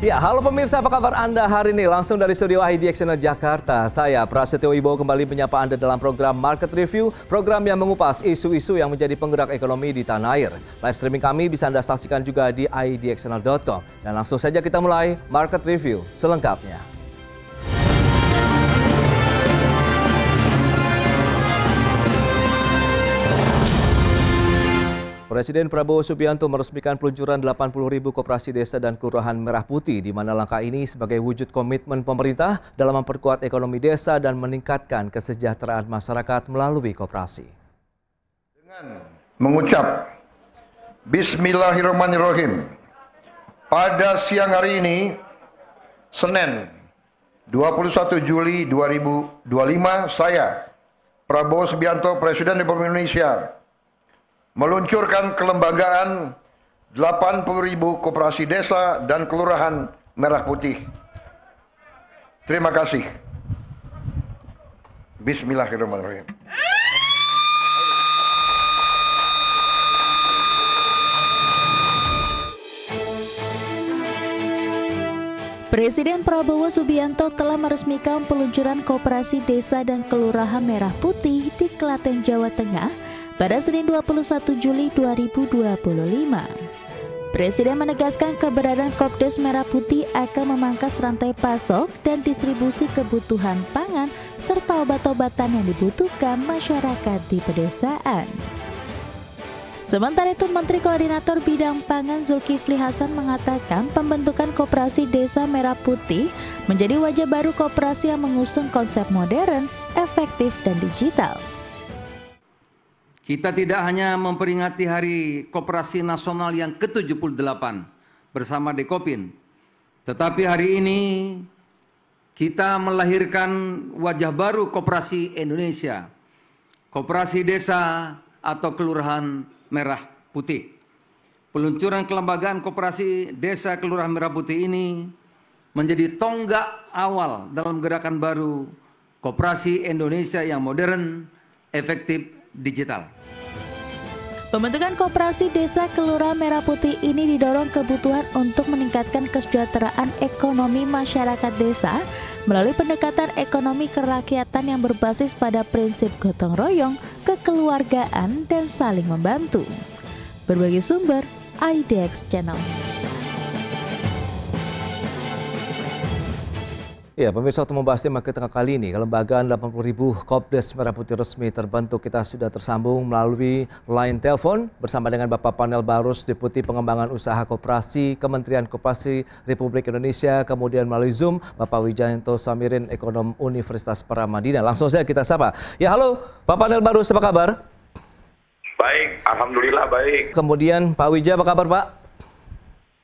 Ya, halo pemirsa, apa kabar Anda hari ini? Langsung dari studio IDX Jakarta, saya Prasetyo Wibowo kembali menyapa Anda dalam program Market Review, program yang mengupas isu-isu yang menjadi penggerak ekonomi di tanah air. Live streaming kami bisa Anda saksikan juga di idxnl.com. Dan langsung saja kita mulai Market Review selengkapnya. Presiden Prabowo Subianto meresmikan peluncuran 80.000 koperasi desa dan kelurahan Merah Putih, di mana langkah ini sebagai wujud komitmen pemerintah dalam memperkuat ekonomi desa dan meningkatkan kesejahteraan masyarakat melalui koperasi. Dengan mengucap Bismillahirrahmanirrahim, pada siang hari ini, Senin 21 Juli 2025, saya, Prabowo Subianto, Presiden Republik Indonesia, meluncurkan kelembagaan 80.000 koperasi desa dan kelurahan Merah Putih. Terima kasih. Bismillahirrahmanirrahim. Presiden Prabowo Subianto telah meresmikan peluncuran koperasi desa dan kelurahan Merah Putih di Klaten, Jawa Tengah pada Senin 21 Juli 2025. Presiden menegaskan keberadaan Kopdes Merah Putih akan memangkas rantai pasok dan distribusi kebutuhan pangan serta obat-obatan yang dibutuhkan masyarakat di pedesaan. Sementara itu, Menteri Koordinator Bidang Pangan Zulkifli Hasan mengatakan pembentukan Koperasi Desa Merah Putih menjadi wajah baru koperasi yang mengusung konsep modern, efektif, dan digital. Kita tidak hanya memperingati Hari Koperasi Nasional yang ke-78 bersama Dekopin, tetapi hari ini kita melahirkan wajah baru koperasi Indonesia, Koperasi Desa atau Kelurahan Merah Putih. Peluncuran kelembagaan Koperasi Desa Kelurahan Merah Putih ini menjadi tonggak awal dalam gerakan baru Koperasi Indonesia yang modern, efektif, digital. Pembentukan Koperasi Desa Kelurahan Merah Putih ini didorong kebutuhan untuk meningkatkan kesejahteraan ekonomi masyarakat desa melalui pendekatan ekonomi kerakyatan yang berbasis pada prinsip gotong royong, kekeluargaan, dan saling membantu. Berbagai sumber, IDX Channel. Ya, pemirsa, untuk membahas tema kita kali ini, kelembagaan 80.000 Kopdes Merah Putih resmi terbentuk. Kita sudah tersambung melalui line telepon bersama dengan Bapak Panel Barus, Deputi Pengembangan Usaha Koperasi, Kementerian Koperasi Republik Indonesia, kemudian melalui Zoom Bapak Wijayanto Samirin, Ekonom Universitas Paramadina. Langsung saja kita sapa. Ya, halo Pak Panel Barus, apa kabar? Baik, alhamdulillah baik. Kemudian Pak Wija, apa kabar Pak?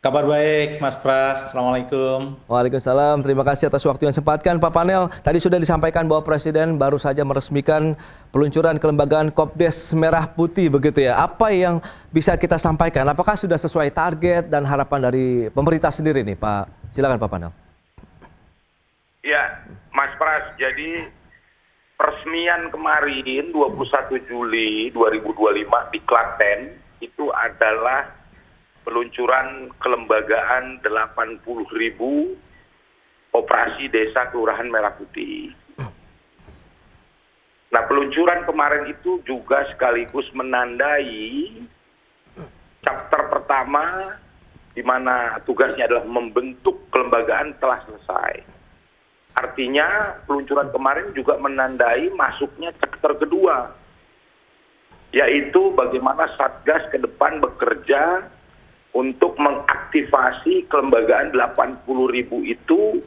Kabar baik, Mas Pras. Assalamualaikum. Waalaikumsalam. Terima kasih atas waktu yang sempatkan, Pak Panel. Tadi sudah disampaikan bahwa Presiden baru saja meresmikan peluncuran kelembagaan Kopdes Merah Putih, begitu ya. Apa yang bisa kita sampaikan? Apakah sudah sesuai target dan harapan dari pemerintah sendiri nih, Pak? Silakan, Pak Panel. Ya, Mas Pras. Jadi peresmian kemarin 21 Juli 2025 di Klaten itu adalah peluncuran kelembagaan 80.000 koperasi desa kelurahan Merah Putih. Nah, peluncuran kemarin itu juga sekaligus menandai chapter pertama di mana tugasnya adalah membentuk kelembagaan telah selesai. Artinya peluncuran kemarin juga menandai masuknya chapter kedua, yaitu bagaimana Satgas ke depan bekerja untuk mengaktifasi kelembagaan 80.000 itu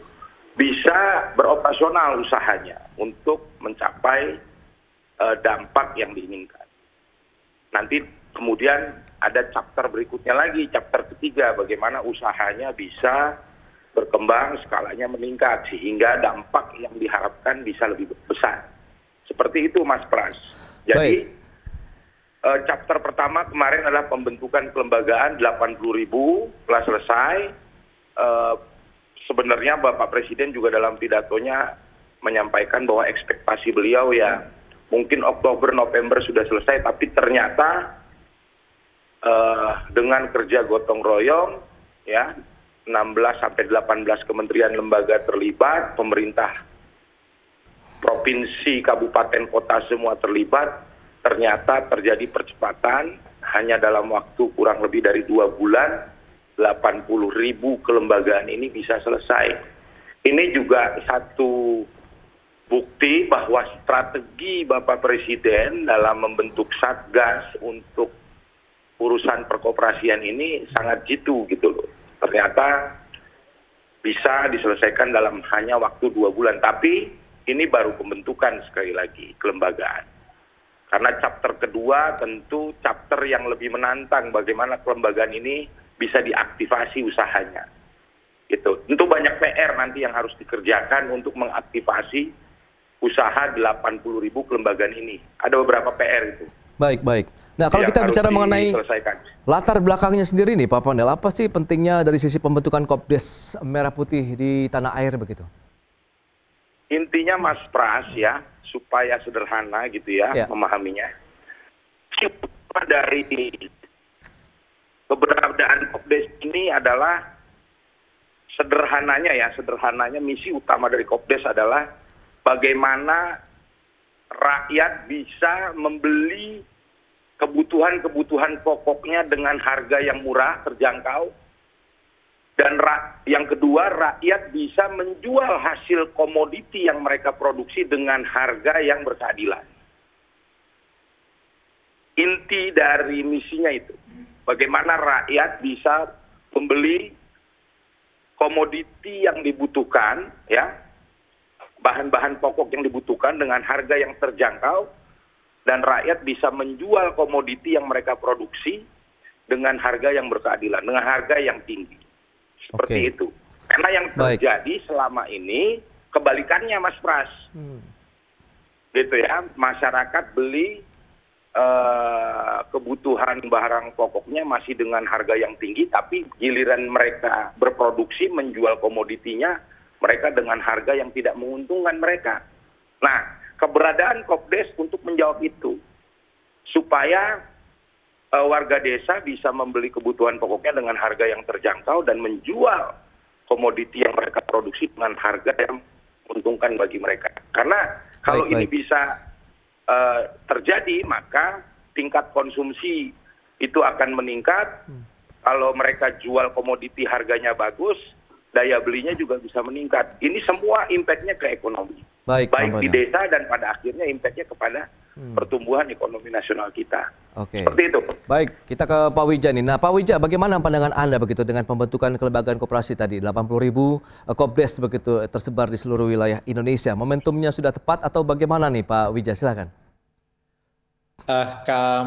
bisa beroperasional usahanya untuk mencapai dampak yang diinginkan. Nanti kemudian ada chapter berikutnya lagi, chapter ketiga, bagaimana usahanya bisa berkembang, skalanya meningkat, sehingga dampak yang diharapkan bisa lebih besar. Seperti itu, Mas Pras. Jadi, chapter pertama kemarin adalah pembentukan kelembagaan 80.000, telah selesai. Sebenarnya Bapak Presiden juga dalam pidatonya menyampaikan bahwa ekspektasi beliau ya mungkin Oktober, November sudah selesai, tapi ternyata dengan kerja gotong royong, ya, sampai 18 kementerian lembaga terlibat, pemerintah provinsi, kabupaten, kota semua terlibat. Ternyata terjadi percepatan, hanya dalam waktu kurang lebih dari 2 bulan, 80.000 kelembagaan ini bisa selesai. Ini juga satu bukti bahwa strategi Bapak Presiden dalam membentuk Satgas untuk urusan perkoperasian ini sangat jitu gitu loh. Ternyata bisa diselesaikan dalam hanya waktu 2 bulan. Tapi ini baru pembentukan sekali lagi kelembagaan. Karena chapter kedua tentu chapter yang lebih menantang bagaimana kelembagaan ini bisa diaktifasi usahanya. Gitu. Tentu banyak PR nanti yang harus dikerjakan untuk mengaktifasi usaha 80.000 kelembagaan ini. Ada beberapa PR itu. Baik. Nah, kalau kita bicara mengenai latar belakangnya sendiri nih Pak Panel, apa sih pentingnya dari sisi pembentukan Kopdes Merah Putih di tanah air begitu? Intinya Mas Pras ya, supaya sederhana gitu ya, memahaminya. Dari keberadaan Kopdes ini adalah sederhananya misi utama dari Kopdes adalah bagaimana rakyat bisa membeli kebutuhan pokoknya dengan harga yang murah, terjangkau. Dan yang kedua, rakyat bisa menjual hasil komoditi yang mereka produksi dengan harga yang berkeadilan. Inti dari misinya itu, bagaimana rakyat bisa membeli komoditi yang dibutuhkan, ya, bahan-bahan pokok yang dibutuhkan dengan harga yang terjangkau, dan rakyat bisa menjual komoditi yang mereka produksi dengan harga yang berkeadilan, dengan harga yang tinggi. Seperti itu. Karena yang terjadi selama ini kebalikannya Mas Pras. Gitu ya, masyarakat beli kebutuhan barang pokoknya masih dengan harga yang tinggi, tapi giliran mereka berproduksi menjual komoditinya mereka dengan harga yang tidak menguntungkan mereka. Nah, keberadaan Kopdes untuk menjawab itu supaya warga desa bisa membeli kebutuhan pokoknya dengan harga yang terjangkau dan menjual komoditi yang mereka produksi dengan harga yang menguntungkan bagi mereka. Karena kalau ini bisa terjadi, maka tingkat konsumsi itu akan meningkat. Kalau mereka jual komoditi harganya bagus, daya belinya juga bisa meningkat. Ini semua impact-nya ke ekonomi. Baik di desa dan pada akhirnya impact-nya kepada pertumbuhan ekonomi nasional kita. Seperti itu. Baik, kita ke Pak Wija nih. Nah, Pak Wija, bagaimana pandangan Anda begitu dengan pembentukan kelembagaan koperasi tadi, 80.000 Kopdes begitu tersebar di seluruh wilayah Indonesia. Momentumnya sudah tepat atau bagaimana nih Pak Wija? Silakan.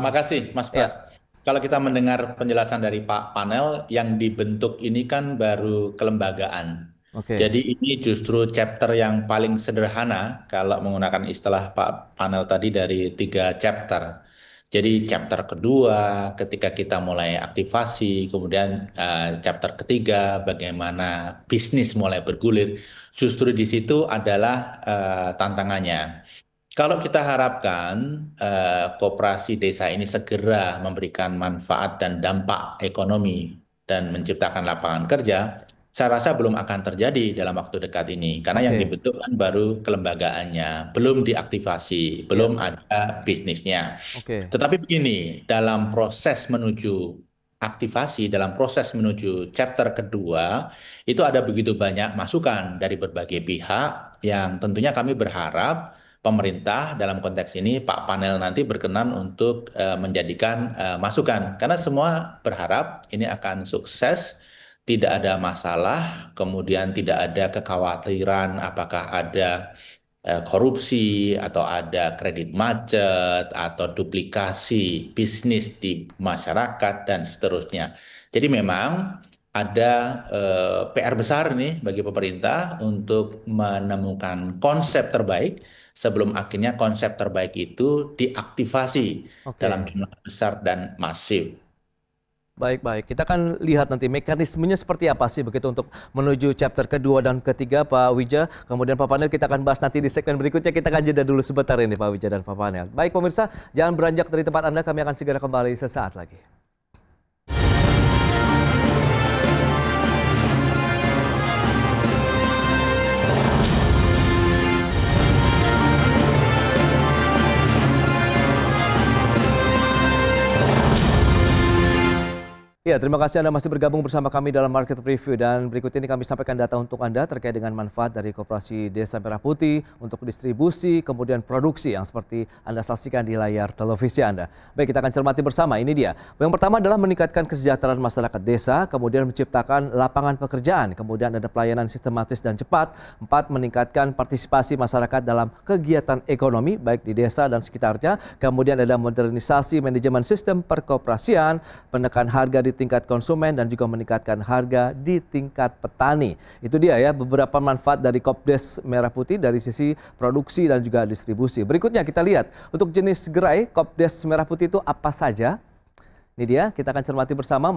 Makasih Mas Pras. Kalau kita mendengar penjelasan dari Pak Panel, yang dibentuk ini kan baru kelembagaan. Jadi ini justru chapter yang paling sederhana kalau menggunakan istilah Pak Panel tadi dari 3 chapter. Jadi chapter kedua ketika kita mulai aktivasi, kemudian chapter ketiga bagaimana bisnis mulai bergulir, justru di situ adalah tantangannya. Kalau kita harapkan koperasi desa ini segera memberikan manfaat dan dampak ekonomi dan menciptakan lapangan kerja, saya rasa belum akan terjadi dalam waktu dekat ini. Karena yang dibentuk kan baru kelembagaannya, belum diaktifasi, belum ada bisnisnya. Tetapi begini, dalam proses menuju aktivasi, dalam proses menuju chapter kedua, itu ada begitu banyak masukan dari berbagai pihak yang tentunya kami berharap pemerintah dalam konteks ini Pak Panel nanti berkenan untuk menjadikan masukan. Karena semua berharap ini akan sukses, tidak ada masalah, kemudian tidak ada kekhawatiran apakah ada korupsi atau ada kredit macet atau duplikasi bisnis di masyarakat dan seterusnya. Jadi memang ada PR besar nih bagi pemerintah untuk menemukan konsep terbaik sebelum akhirnya konsep terbaik itu diaktifasi dalam jumlah besar dan masif. Baik. Kita akan lihat nanti mekanismenya seperti apa sih begitu untuk menuju chapter kedua dan ketiga Pak Wija. Kemudian Pak Panel kita akan bahas nanti di segmen berikutnya. Kita akan jeda dulu sebentar ini Pak Wija dan Pak Panel. Baik pemirsa, jangan beranjak dari tempat Anda, kami akan segera kembali sesaat lagi. Ya, terima kasih Anda masih bergabung bersama kami dalam Market Review, dan berikut ini kami sampaikan data untuk Anda terkait dengan manfaat dari Koperasi Desa Merah Putih untuk distribusi kemudian produksi yang seperti Anda saksikan di layar televisi Anda. Baik, kita akan cermati bersama. Ini dia. Yang pertama adalah meningkatkan kesejahteraan masyarakat desa, kemudian menciptakan lapangan pekerjaan, kemudian ada pelayanan sistematis dan cepat. 4, meningkatkan partisipasi masyarakat dalam kegiatan ekonomi baik di desa dan sekitarnya. Kemudian ada modernisasi manajemen sistem perkoperasian, menekan harga di tingkat konsumen dan juga meningkatkan harga di tingkat petani. Itu dia ya beberapa manfaat dari Kopdes Merah Putih dari sisi produksi dan juga distribusi. Berikutnya kita lihat untuk jenis gerai Kopdes Merah Putih itu apa saja. Ini dia, kita akan cermati bersama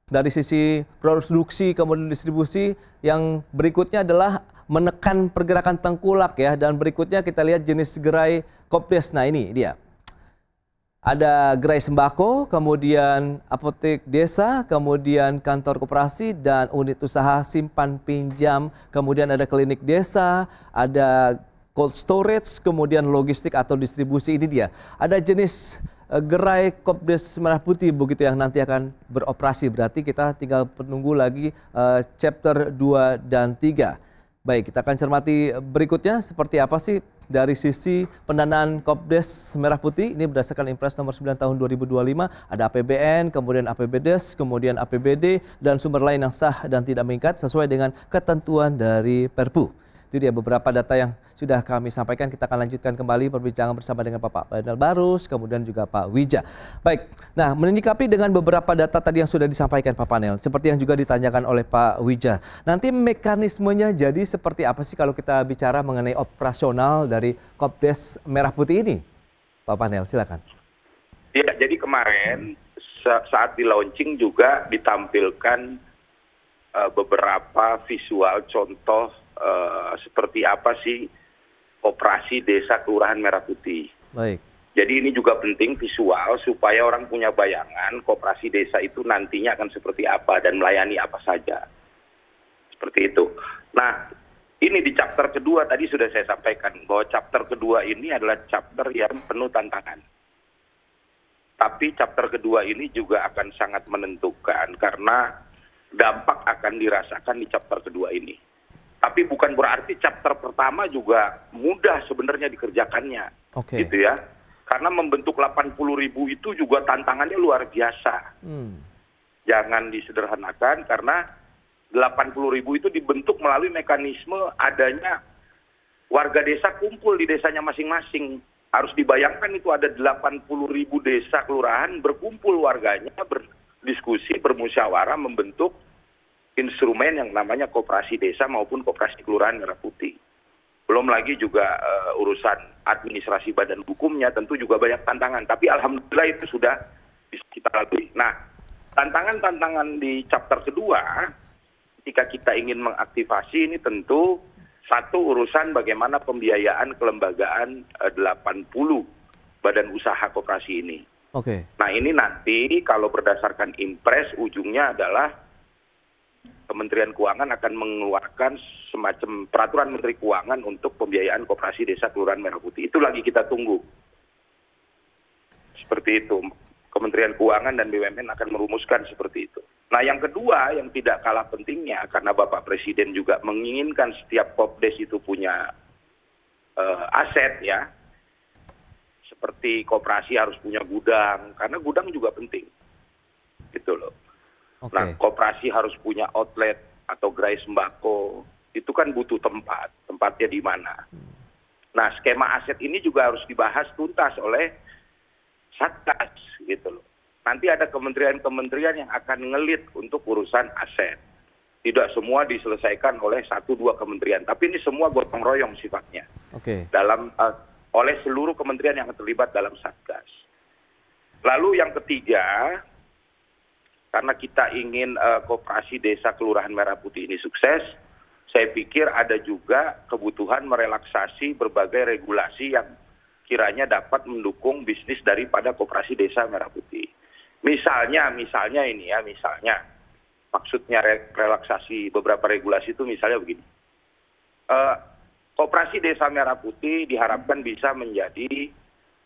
dari sisi produksi kemudian distribusi. Yang berikutnya adalah menekan pergerakan tengkulak ya, dan berikutnya kita lihat jenis gerai Kopdes. Nah, ini dia. Ada gerai sembako, kemudian apotek desa, kemudian kantor koperasi dan unit usaha simpan pinjam, kemudian ada klinik desa, ada cold storage, kemudian logistik atau distribusi. Ini dia. Ada jenis gerai Kopdes Merah Putih begitu yang nanti akan beroperasi. Berarti kita tinggal menunggu lagi chapter 2 dan 3. Baik, kita akan cermati berikutnya seperti apa sih dari sisi pendanaan Kopdes Merah Putih. Ini berdasarkan Impres nomor 9 tahun 2025, ada APBN, kemudian APBDes, kemudian APBD, dan sumber lain yang sah dan tidak mengikat sesuai dengan ketentuan dari Perpu. Itu dia beberapa data yang sudah kami sampaikan. Kita akan lanjutkan kembali perbincangan bersama dengan Bapak Panel Barus, kemudian juga Pak Wija. Baik, nah menyikapi dengan beberapa data tadi yang sudah disampaikan Pak Panel, seperti yang juga ditanyakan oleh Pak Wija. Nanti mekanismenya jadi seperti apa sih kalau kita bicara mengenai operasional dari Kopdes Merah Putih ini? Pak Panel, silakan. Ya, jadi kemarin saat di launching juga ditampilkan beberapa visual contoh seperti apa sih operasi desa kelurahan Merah Putih. Baik. Jadi ini juga penting visual supaya orang punya bayangan koperasi desa itu nantinya akan seperti apa dan melayani apa saja. Seperti itu. Nah, ini di chapter kedua tadi sudah saya sampaikan bahwa chapter kedua ini adalah chapter yang penuh tantangan. Tapi chapter kedua ini juga akan sangat menentukan karena dampak akan dirasakan di chapter kedua ini. Tapi bukan berarti chapter pertama juga mudah sebenarnya dikerjakannya. Oke. Gitu ya. Karena membentuk 80.000 itu juga tantangannya luar biasa. Jangan disederhanakan karena 80.000 itu dibentuk melalui mekanisme adanya warga desa kumpul di desanya masing-masing. Harus dibayangkan itu ada 80.000 desa kelurahan berkumpul warganya, berdiskusi, bermusyawarah membentuk instrumen yang namanya koperasi desa maupun koperasi kelurahan Merah Putih. Belum lagi juga urusan administrasi badan hukumnya tentu juga banyak tantangan. Tapi alhamdulillah itu sudah bisa kita lalui. Nah, tantangan-tantangan di chapter kedua, ketika kita ingin mengaktifasi ini tentu satu urusan bagaimana pembiayaan kelembagaan 80 badan usaha koperasi ini. Oke. Nah, ini nanti kalau berdasarkan Impres ujungnya adalah Kementerian Keuangan akan mengeluarkan semacam peraturan Menteri Keuangan untuk pembiayaan koperasi desa kelurahan Merah Putih. Itu lagi kita tunggu. Seperti itu. Kementerian Keuangan dan BUMN akan merumuskan seperti itu. Nah, yang kedua yang tidak kalah pentingnya karena Bapak Presiden juga menginginkan setiap Kopdes itu punya aset ya. Seperti koperasi harus punya gudang karena gudang juga penting. Gitu loh. Okay. Nah, koperasi harus punya outlet atau gerai sembako. Itu kan butuh tempat. Tempatnya di mana? Nah, skema aset ini juga harus dibahas tuntas oleh Satgas gitu loh. Nanti ada kementerian-kementerian yang akan ngelit untuk urusan aset. Tidak semua diselesaikan oleh 1-2 kementerian, tapi ini semua gotong royong sifatnya. Oke. Dalam oleh seluruh kementerian yang terlibat dalam Satgas. Lalu yang ketiga, karena kita ingin koperasi desa kelurahan Merah Putih ini sukses, saya pikir ada juga kebutuhan merelaksasi berbagai regulasi yang kiranya dapat mendukung bisnis daripada koperasi desa Merah Putih. Misalnya ini ya, maksudnya relaksasi beberapa regulasi itu misalnya begini. Koperasi desa Merah Putih diharapkan bisa menjadi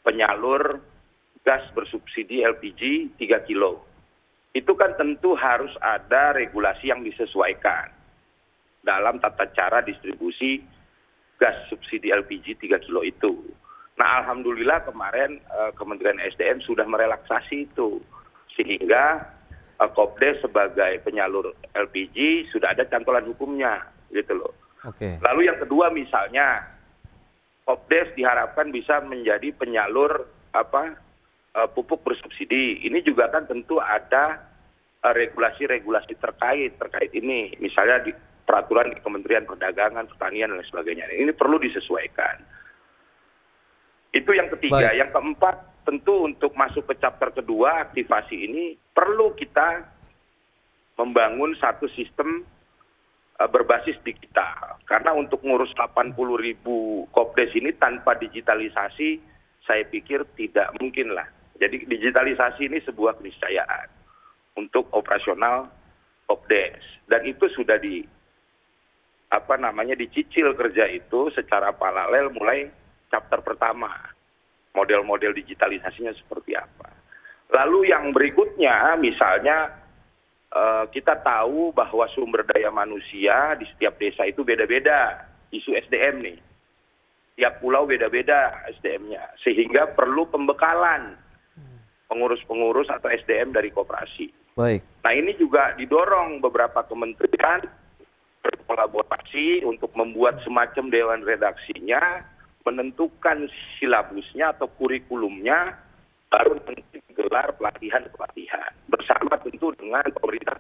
penyalur gas bersubsidi LPG 3 kilo. itu kan tentu harus ada regulasi yang disesuaikan dalam tata cara distribusi gas subsidi LPG 3 kilo itu. Nah, alhamdulillah kemarin Kementerian SDM sudah merelaksasi itu, sehingga Kopdes sebagai penyalur LPG sudah ada cantolan hukumnya, gitu loh. Oke. Lalu yang kedua misalnya, Kopdes diharapkan bisa menjadi penyalur pupuk bersubsidi. Ini juga kan tentu ada regulasi-regulasi terkait ini, misalnya di peraturan di Kementerian Perdagangan, Pertanian, dan sebagainya. Ini perlu disesuaikan. Itu yang ketiga. Baik. Yang keempat, tentu untuk masuk ke chapter kedua, aktivasi ini perlu kita membangun satu sistem berbasis digital. Karena untuk ngurus 80.000 Kopdes ini tanpa digitalisasi, saya pikir tidak mungkin lah. Jadi digitalisasi ini sebuah keniscayaan untuk operasional Kopdes. Dan itu sudah dicicil kerja itu secara paralel mulai chapter pertama. Model-model digitalisasinya seperti apa. Lalu yang berikutnya misalnya kita tahu bahwa sumber daya manusia di setiap desa itu beda-beda. Isu SDM nih. Tiap pulau beda-beda SDM-nya. Sehingga perlu pembekalan pengurus-pengurus atau SDM dari koperasi. Baik. Nah, ini juga didorong beberapa kementerian berkolaborasi untuk membuat semacam dewan redaksinya, menentukan silabusnya atau kurikulumnya, baru menggelar pelatihan-pelatihan bersama tentu dengan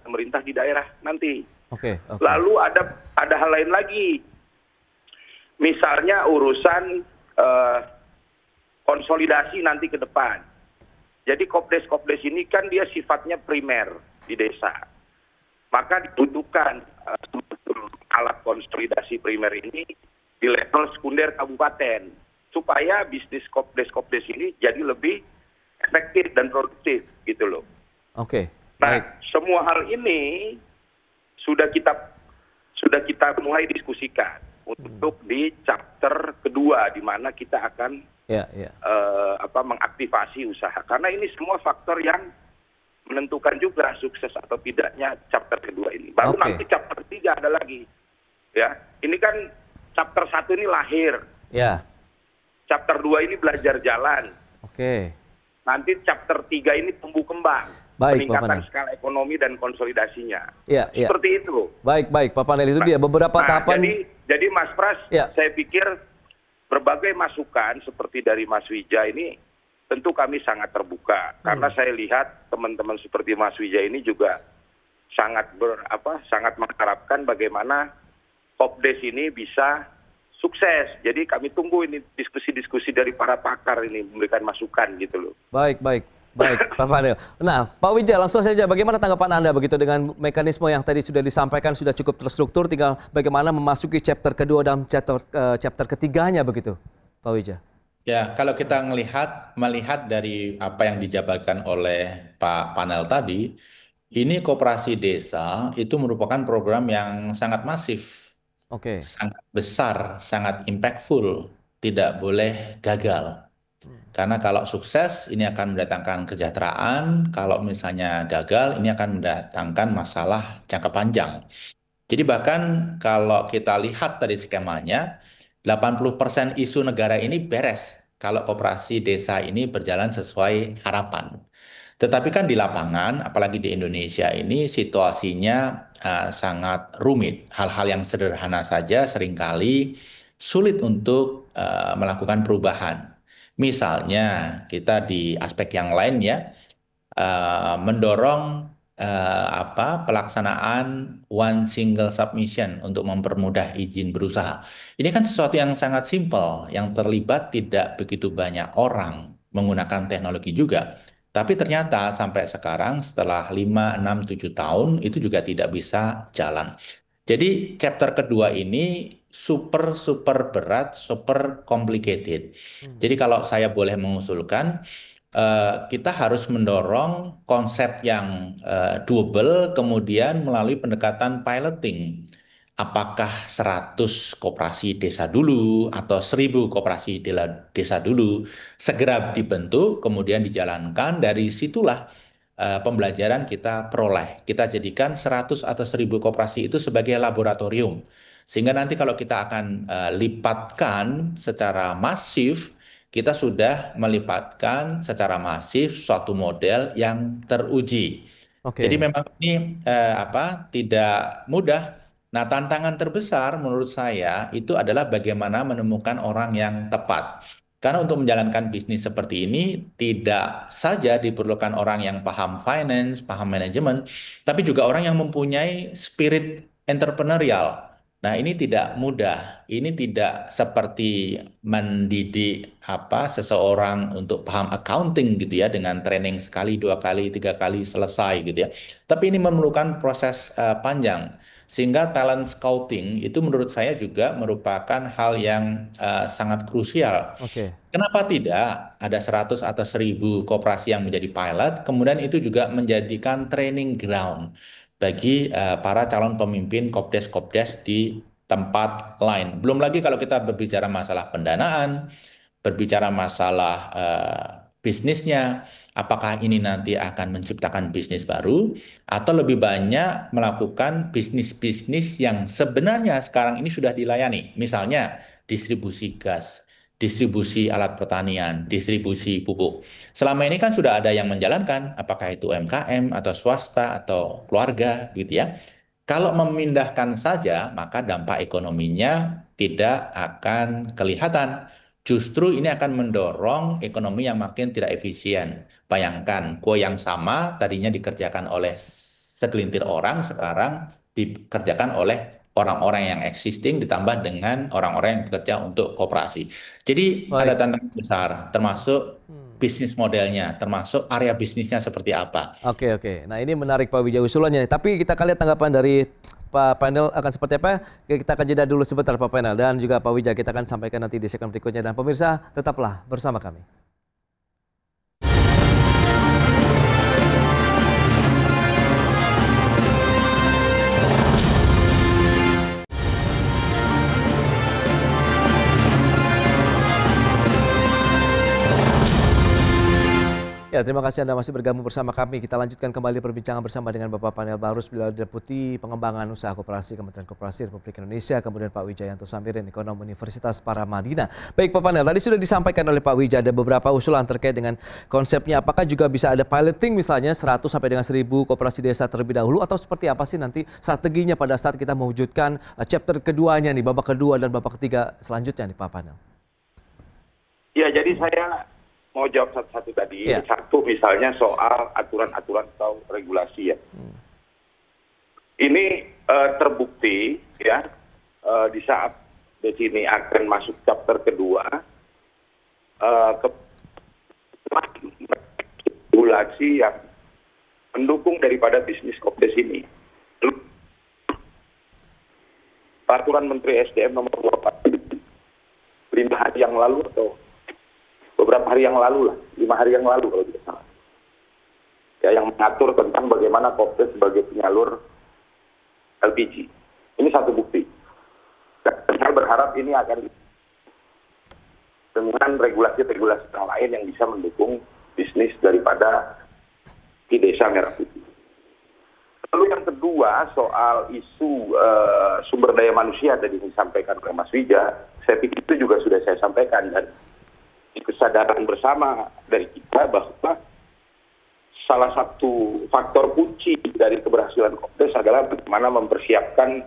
pemerintah di daerah nanti. Oke. Lalu ada hal lain lagi, misalnya urusan konsolidasi nanti ke depan. Jadi Kopdes ini kan dia sifatnya primer di desa. Maka dibutuhkan alat konsolidasi primer ini di level sekunder kabupaten. Supaya bisnis Kopdes ini jadi lebih efektif dan produktif gitu loh. Oke. Nah, Baik. semua hal ini sudah kita mulai diskusikan untuk di chapter kedua, di mana kita akan mengaktifasi usaha. Karena ini semua faktor yang menentukan juga sukses atau tidaknya chapter kedua ini. Baru nanti chapter 3 ada lagi. Ya, ini kan chapter 1 ini lahir. Ya. Chapter 2 ini belajar jalan. Oke. Nanti chapter 3 ini tumbuh kembang. Baik, Peningkatan skala ekonomi dan konsolidasinya. Ya. Seperti itu. Baik, Pak Panel, itu dia beberapa tahapan. Jadi Mas Pras, saya pikir berbagai masukan seperti dari Mas Wija ini tentu kami sangat terbuka. Karena saya lihat teman-teman seperti Mas Wija ini juga sangat mengharapkan bagaimana Kopdes ini bisa sukses. Jadi kami tunggu ini diskusi-diskusi dari para pakar ini memberikan masukan gitu loh. Baik, Pak Panel. Nah, Pak Wija, langsung saja bagaimana tanggapan Anda begitu dengan mekanisme yang tadi sudah disampaikan sudah cukup terstruktur, tinggal bagaimana memasuki chapter kedua dan chapter ketiganya begitu, Pak Wija? Ya, kalau kita melihat dari apa yang dijabarkan oleh Pak Panel tadi, ini koperasi desa itu merupakan program yang sangat masif, sangat besar, sangat impactful, tidak boleh gagal. Karena kalau sukses ini akan mendatangkan kesejahteraan, kalau misalnya gagal ini akan mendatangkan masalah jangka panjang. Jadi bahkan kalau kita lihat tadi skemanya, 80% isu negara ini beres kalau koperasi desa ini berjalan sesuai harapan. Tetapi kan di lapangan, apalagi di Indonesia ini situasinya sangat rumit. Hal-hal yang sederhana saja seringkali sulit untuk melakukan perubahan. Misalnya kita di aspek yang lain mendorong pelaksanaan one single submission untuk mempermudah izin berusaha. Ini kan sesuatu yang sangat simpel, yang terlibat tidak begitu banyak orang menggunakan teknologi juga. Tapi ternyata sampai sekarang setelah 5, 6, 7 tahun itu juga tidak bisa jalan. Jadi chapter kedua ini super berat, super complicated. Jadi kalau saya boleh mengusulkan, kita harus mendorong konsep yang doable, kemudian melalui pendekatan piloting. Apakah 100 koperasi desa dulu atau 1000 koperasi desa dulu segera dibentuk, kemudian dijalankan. Dari situlah pembelajaran kita peroleh. Kita jadikan 100 atau 1000 koperasi itu sebagai laboratorium. Sehingga nanti kalau kita akan lipatkan secara masif, kita sudah melipatkan secara masif suatu model yang teruji. Jadi memang ini tidak mudah. Nah, tantangan terbesar menurut saya itu adalah bagaimana menemukan orang yang tepat. Karena untuk menjalankan bisnis seperti ini tidak saja diperlukan orang yang paham finance, paham manajemen, tapi juga orang yang mempunyai spirit entrepreneurial. Nah, ini tidak mudah. Ini tidak seperti mendidik seseorang untuk paham accounting gitu ya, dengan training sekali, 2 kali, 3 kali selesai gitu ya. Tapi ini memerlukan proses panjang. Sehingga talent scouting itu menurut saya juga merupakan hal yang sangat krusial. Kenapa tidak ada 100 atau 1000 koperasi yang menjadi pilot, kemudian itu juga menjadikan training ground bagi para calon pemimpin kopdes-kopdes di tempat lain. Belum lagi kalau kita berbicara masalah pendanaan, berbicara masalah bisnisnya, apakah ini nanti akan menciptakan bisnis baru, atau lebih banyak melakukan bisnis-bisnis yang sebenarnya sekarang ini sudah dilayani. Misalnya distribusi gas, distribusi alat pertanian, distribusi pupuk. Selama ini kan sudah ada yang menjalankan, apakah itu UMKM atau swasta atau keluarga gitu ya. Kalau memindahkan saja, maka dampak ekonominya tidak akan kelihatan. Justru ini akan mendorong ekonomi yang makin tidak efisien. Bayangkan, kue yang sama tadinya dikerjakan oleh segelintir orang, sekarang dikerjakan oleh orang-orang yang existing ditambah dengan orang-orang yang bekerja untuk koperasi. Jadi ada tantangan besar, termasuk bisnis modelnya, termasuk area bisnisnya seperti apa. Oke. Nah, ini menarik Pak Wijaya usulannya. Tapi kita akan lihat tanggapan dari Pak Panel akan seperti apa. Kita akan jeda dulu sebentar Pak Panel, dan juga Pak Wijaya kita akan sampaikan nanti di segmen berikutnya. Dan pemirsa, tetaplah bersama kami. Ya, terima kasih Anda masih bergabung bersama kami. Kita lanjutkan kembali perbincangan bersama dengan Bapak Panel Barus, beliau Deputi Pengembangan Usaha Koperasi Kementerian Koperasi Republik Indonesia, kemudian Pak Wijayanto Samirin, Ekonom Universitas Paramadina. Baik Pak Panel, tadi sudah disampaikan oleh Pak Wijaya ada beberapa usulan terkait dengan konsepnya. Apakah juga bisa ada piloting misalnya 100 sampai dengan 1000 koperasi desa terlebih dahulu, atau seperti apa sih nanti strateginya pada saat kita mewujudkan chapter keduanya nih, babak kedua dan babak ketiga selanjutnya nih Pak Panel? Ya, jadi saya mau jawab satu-satu tadi. Satu misalnya soal aturan-aturan atau regulasi ya. Ini terbukti ya di saat di sini akan masuk chapter kedua regulasi yang mendukung daripada bisnis kopdes ini. Peraturan Menteri SDM nomor 25 hari yang lalu atau beberapa hari yang lalu lah, 5 hari yang lalu kalau tidak salah. Ya, yang mengatur tentang bagaimana kopdes sebagai penyalur LPG. Ini satu bukti. Dan saya berharap ini akan dengan regulasi-regulasi yang lain yang bisa mendukung bisnis daripada di Desa Merah Putih. Lalu yang kedua soal isu sumber daya manusia tadi disampaikan oleh Mas Wija, saya pikir itu juga sudah saya sampaikan, dan kesadaran bersama dari kita bahwa salah satu faktor kunci dari keberhasilan kopdes adalah bagaimana mempersiapkan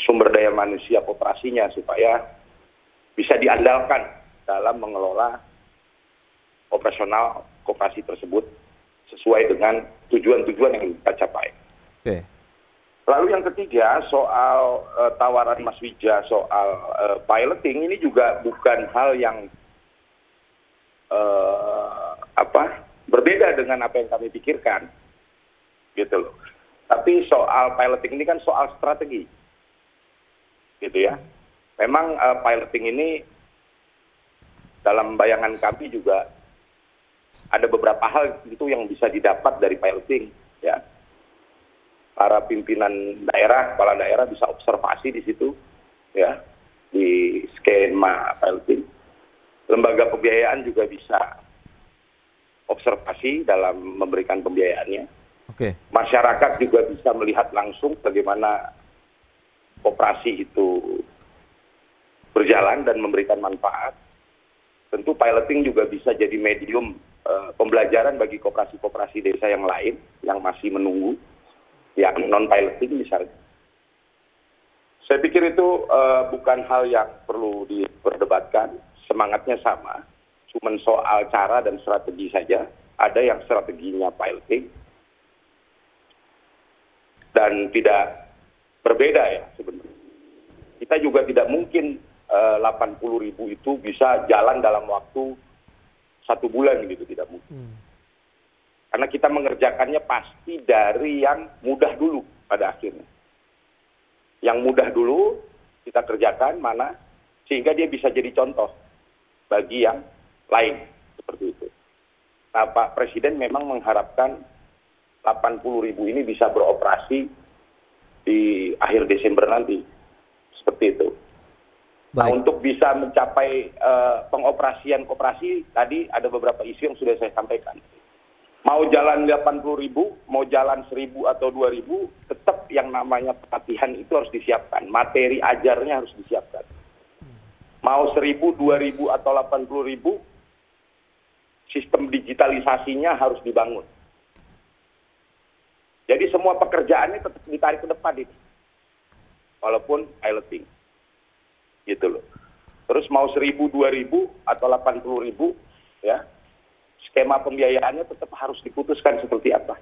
sumber daya manusia koperasinya supaya bisa diandalkan dalam mengelola operasional koperasi tersebut sesuai dengan tujuan-tujuan yang kita capai. Lalu yang ketiga soal tawaran Mas Wija soal piloting, ini juga bukan hal yang berbeda dengan apa yang kami pikirkan, gitu loh. Tapi soal piloting ini kan soal strategi, gitu ya. Memang piloting ini dalam bayangan kami juga ada beberapa hal itu yang bisa didapat dari piloting, ya. Para pimpinan daerah, kepala daerah bisa observasi di situ, ya, di skema piloting. Lembaga pembiayaan juga bisa observasi dalam memberikan pembiayaannya. Oke. Masyarakat juga bisa melihat langsung bagaimana koperasi itu berjalan dan memberikan manfaat. Tentu piloting juga bisa jadi medium pembelajaran bagi koperasi-koperasi desa yang lain yang masih menunggu, yang non-piloting misalnya. Saya pikir itu bukan hal yang perlu diperdebatkan, semangatnya sama, cuma soal cara dan strategi saja. Ada yang strateginya piloting dan tidak berbeda ya sebenarnya. Kita juga tidak mungkin 80.000 itu bisa jalan dalam waktu 1 bulan gitu, tidak mungkin. Karena kita mengerjakannya pasti dari yang mudah dulu pada akhirnya. Yang mudah dulu kita kerjakan mana sehingga dia bisa jadi contoh bagi yang lain seperti itu. Nah, Pak Presiden memang mengharapkan 80.000 ini bisa beroperasi di akhir Desember nanti, seperti itu. Nah, untuk bisa mencapai pengoperasian koperasi, tadi ada beberapa isu yang sudah saya sampaikan. Mau jalan 80.000, mau jalan 1.000 atau 2.000, tetap yang namanya pelatihan itu harus disiapkan. Materi ajarnya harus disiapkan. Mau 1.000, 2.000 atau 80.000, sistem digitalisasinya harus dibangun. Jadi semua pekerjaannya tetap ditarik ke depan itu. Walaupun piloting. Gitu loh. Terus mau 1.000, 2.000 atau 80.000, ya, skema pembiayaannya tetap harus diputuskan seperti apa.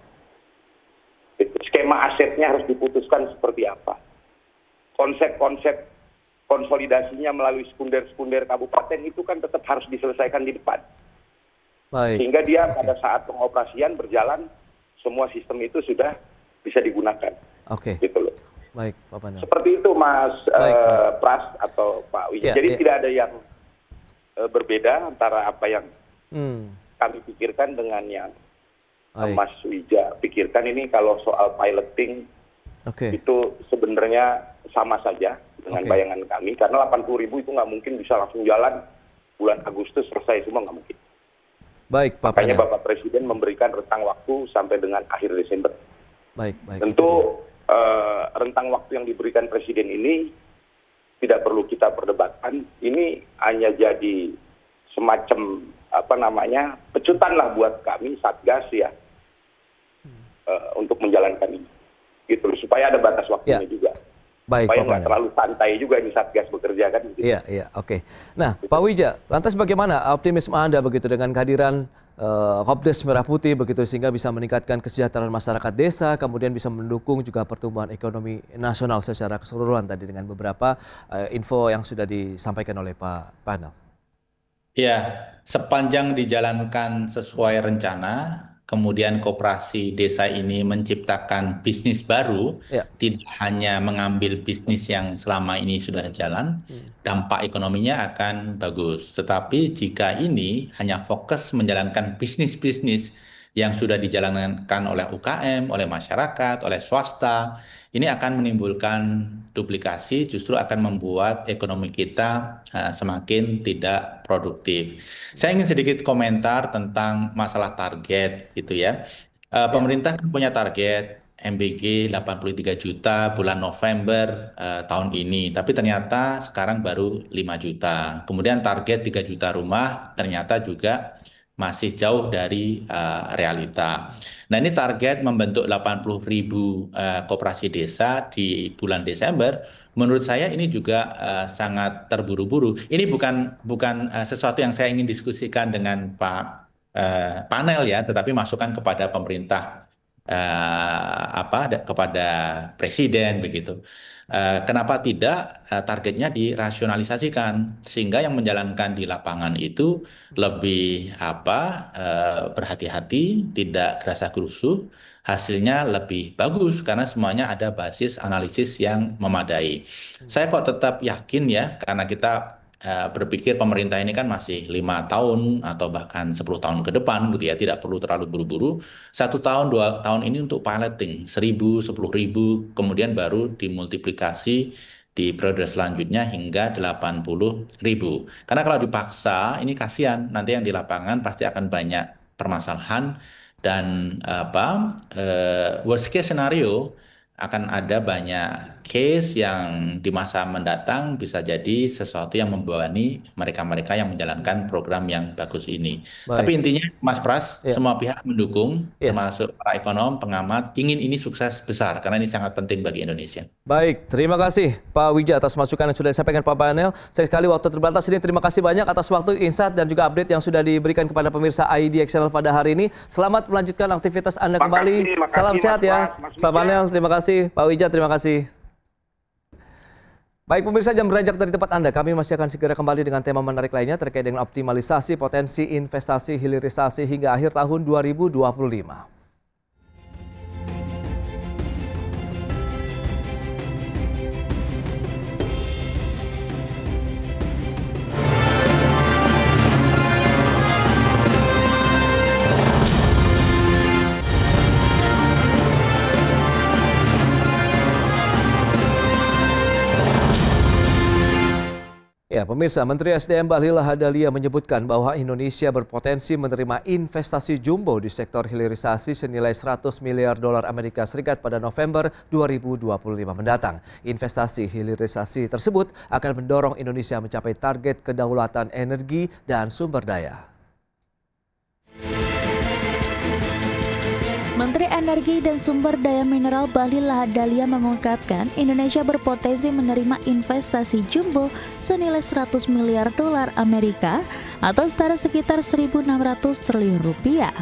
Skema asetnya harus diputuskan seperti apa. Konsep-konsep konsolidasinya melalui sekunder-sekunder kabupaten itu kan tetap harus diselesaikan di depan. Baik. Sehingga dia pada saat pengoperasian berjalan, semua sistem itu sudah bisa digunakan. Oke. Gitu loh. Baik, Pak Panel. Seperti itu Mas Pras atau Pak Wijaya. Jadi tidak ada yang berbeda antara apa yang kami pikirkan dengan yang Mas Wija pikirkan. Ini kalau soal piloting itu sebenarnya sama saja dengan bayangan kami. Karena 80.000 itu nggak mungkin bisa langsung jalan bulan Agustus selesai semua, nggak mungkin. Baik, Pak Makanya Panel. Bapak Presiden memberikan rentang waktu sampai dengan akhir Desember. Baik. Tentu rentang waktu yang diberikan Presiden ini tidak perlu kita perdebatkan. Ini hanya jadi semacam pecutan lah buat kami Satgas ya untuk menjalankan ini. Gitu supaya ada batas waktunya juga. Baik, supaya Pak nggak Panel. terlalu santai juga ini Satgas bekerja kan. Gitu. Iya, oke. Nah, Pak Wija, lantas bagaimana optimisme Anda begitu dengan kehadiran Kopdes Merah Putih begitu sehingga bisa meningkatkan kesejahteraan masyarakat desa, kemudian bisa mendukung juga pertumbuhan ekonomi nasional secara keseluruhan tadi dengan beberapa info yang sudah disampaikan oleh Pak Panel. Ya, sepanjang dijalankan sesuai rencana, kemudian koperasi desa ini menciptakan bisnis baru, tidak hanya mengambil bisnis yang selama ini sudah jalan, dampak ekonominya akan bagus. Tetapi jika ini hanya fokus menjalankan bisnis-bisnis yang sudah dijalankan oleh UKM, oleh masyarakat, oleh swasta, ini akan menimbulkan duplikasi, justru akan membuat ekonomi kita semakin tidak produktif. Saya ingin sedikit komentar tentang masalah target, gitu ya. Pemerintah punya target MBG 83 juta bulan November tahun ini, tapi ternyata sekarang baru 5 juta. Kemudian target 3 juta rumah ternyata juga masih jauh dari realita. Nah, ini target membentuk 80.000 koperasi desa di bulan Desember. Menurut saya ini juga sangat terburu-buru. Ini bukan sesuatu yang saya ingin diskusikan dengan Pak Panel ya, tetapi masukan kepada pemerintah, kepada Presiden begitu. Kenapa tidak targetnya dirasionalisasikan sehingga yang menjalankan di lapangan itu lebih berhati-hati, tidak gerasa-gerusu, hasilnya lebih bagus karena semuanya ada basis analisis yang memadai. Saya kok tetap yakin ya, karena kita berpikir pemerintah ini kan masih 5 tahun atau bahkan 10 tahun ke depan gitu ya, tidak perlu terlalu buru-buru. 1 tahun, 2 tahun ini untuk piloting, 1.000, 10.000, kemudian baru dimultiplikasi di periode selanjutnya hingga 80.000. Karena kalau dipaksa, ini kasihan, nanti yang di lapangan pasti akan banyak permasalahan dan worst case scenario akan ada banyak case yang di masa mendatang bisa jadi sesuatu yang membebani mereka-mereka yang menjalankan program yang bagus ini. Tapi intinya Mas Pras, semua pihak mendukung, termasuk para ekonom, pengamat, ingin ini sukses besar karena ini sangat penting bagi Indonesia. Baik, terima kasih Pak Widja atas masukan yang sudah disampaikan Pak panel. Sayang sekali waktu terbatas ini. Terima kasih banyak atas waktu, insight dan juga update yang sudah diberikan kepada pemirsa IDX Channel pada hari ini. Selamat melanjutkan aktivitas Anda kembali. Salam sehat ya Pak panel. Terima kasih Pak Widja, terima kasih. Baik pemirsa, jangan beranjak dari tempat Anda. Kami masih akan segera kembali dengan tema menarik lainnya terkait dengan optimalisasi potensi investasi hilirisasi hingga akhir tahun 2025. Ya, pemirsa, Menteri SDM Bahlil Lahadalia menyebutkan bahwa Indonesia berpotensi menerima investasi jumbo di sektor hilirisasi senilai 100 miliar dolar Amerika Serikat pada November 2025 mendatang. Investasi hilirisasi tersebut akan mendorong Indonesia mencapai target kedaulatan energi dan sumber daya. Menteri Energi dan Sumber Daya Mineral Bahlil Lahadalia mengungkapkan Indonesia berpotensi menerima investasi jumbo senilai 100 miliar dolar Amerika atau setara sekitar 1.600 triliun rupiah.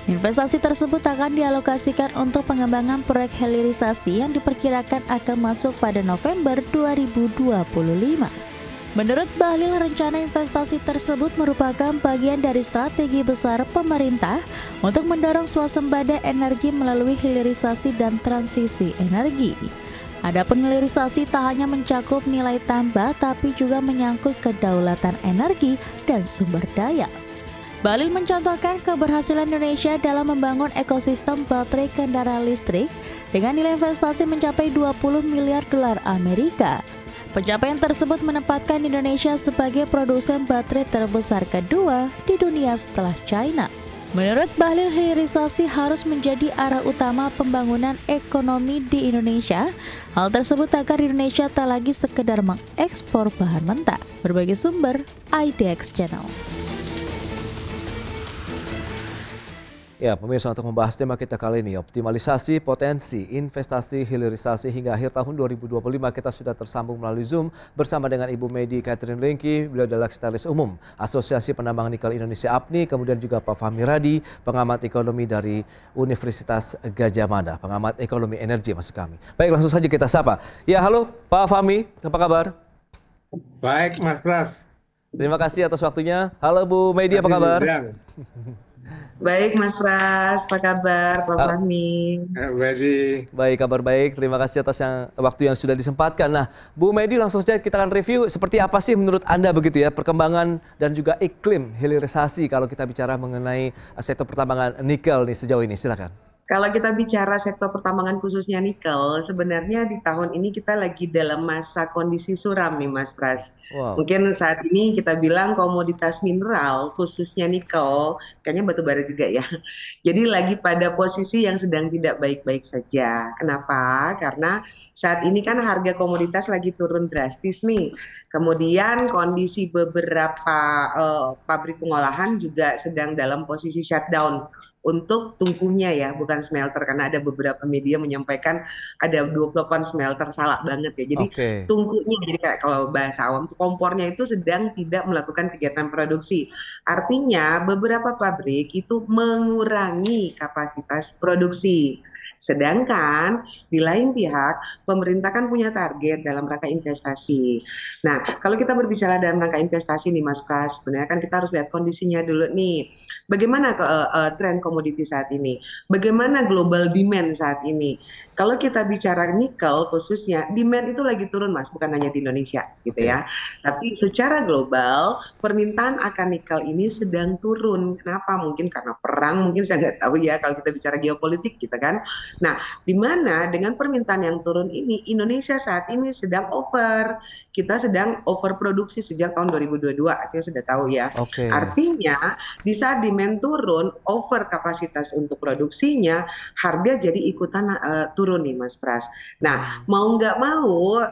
Investasi tersebut akan dialokasikan untuk pengembangan proyek hilirisasi yang diperkirakan akan masuk pada November 2025. Menurut Bahlil, rencana investasi tersebut merupakan bagian dari strategi besar pemerintah untuk mendorong swasembada energi melalui hilirisasi dan transisi energi. Adapun hilirisasi tak hanya mencakup nilai tambah tapi juga menyangkut kedaulatan energi dan sumber daya. Bahlil mencontohkan keberhasilan Indonesia dalam membangun ekosistem baterai kendaraan listrik dengan nilai investasi mencapai 20 miliar dolar Amerika. Pencapaian tersebut menempatkan Indonesia sebagai produsen baterai terbesar kedua di dunia setelah China. Menurut Bahlil, hilirisasi harus menjadi arah utama pembangunan ekonomi di Indonesia. Hal tersebut agar Indonesia tak lagi sekedar mengekspor bahan mentah. Berbagai sumber, IDX Channel. Ya, pemirsa, untuk membahas tema kita kali ini, optimalisasi potensi investasi hilirisasi hingga akhir tahun 2025, kita sudah tersambung melalui Zoom bersama dengan Ibu Medi Catherine Lengki. Beliau adalah Sekretaris Umum Asosiasi Penambang Nikel Indonesia APNI, kemudian juga Pak Fahmi Radi, pengamat ekonomi dari Universitas Gadjah Mada, pengamat ekonomi energi maksud kami. Baik, langsung saja kita sapa. Ya, halo Pak Fahmi, apa kabar? Baik, Mas Pras. Terima kasih atas waktunya. Halo Bu Medi, apa kabar? Baik Mas Pras, apa kabar Pak Fahmi? Baik, kabar baik. Terima kasih atas waktu yang sudah disempatkan. Nah, Bu Medi, langsung saja kita akan review seperti apa sih menurut Anda begitu ya perkembangan dan juga iklim hilirisasi kalau kita bicara mengenai sektor pertambangan nikel nih sejauh ini. Silakan. Kalau kita bicara sektor pertambangan khususnya nikel, sebenarnya di tahun ini kita lagi dalam masa kondisi suram nih Mas Pras. Wow. Mungkin saat ini kita bilang komoditas mineral khususnya nikel, kayaknya batu bara juga ya. Jadi lagi pada posisi yang sedang tidak baik-baik saja. Kenapa? Karena saat ini kan harga komoditas lagi turun drastis nih. Kemudian kondisi beberapa pabrik pengolahan juga sedang dalam posisi shutdown. Untuk tungkunya ya, bukan smelter, karena ada beberapa media menyampaikan ada 28 smelter, salah banget ya. Jadi tungkunya, jadi kayak kalau bahasa awam kompornya itu sedang tidak melakukan kegiatan produksi. Artinya beberapa pabrik itu mengurangi kapasitas produksi. Sedangkan di lain pihak, pemerintah kan punya target dalam rangka investasi. Nah, kalau kita berbicara dalam rangka investasi nih Mas Pras, sebenarnya kan kita harus lihat kondisinya dulu nih. Bagaimana tren komoditi saat ini? Bagaimana global demand saat ini? Kalau kita bicara nikel khususnya, demand itu lagi turun Mas, bukan hanya di Indonesia gitu ya. Tapi secara global, permintaan akan nikel ini sedang turun. Kenapa? Mungkin karena perang, mungkin saya nggak tahu ya kalau kita bicara geopolitik gitu kan. Nah, di mana dengan permintaan yang turun ini, Indonesia saat ini sedang over. Kita sedang overproduksi sejak tahun 2022, akhirnya sudah tahu ya. Artinya, di saat demand turun, over kapasitas untuk produksinya, harga jadi ikutan turun nih Mas Pras. Nah, mau nggak mau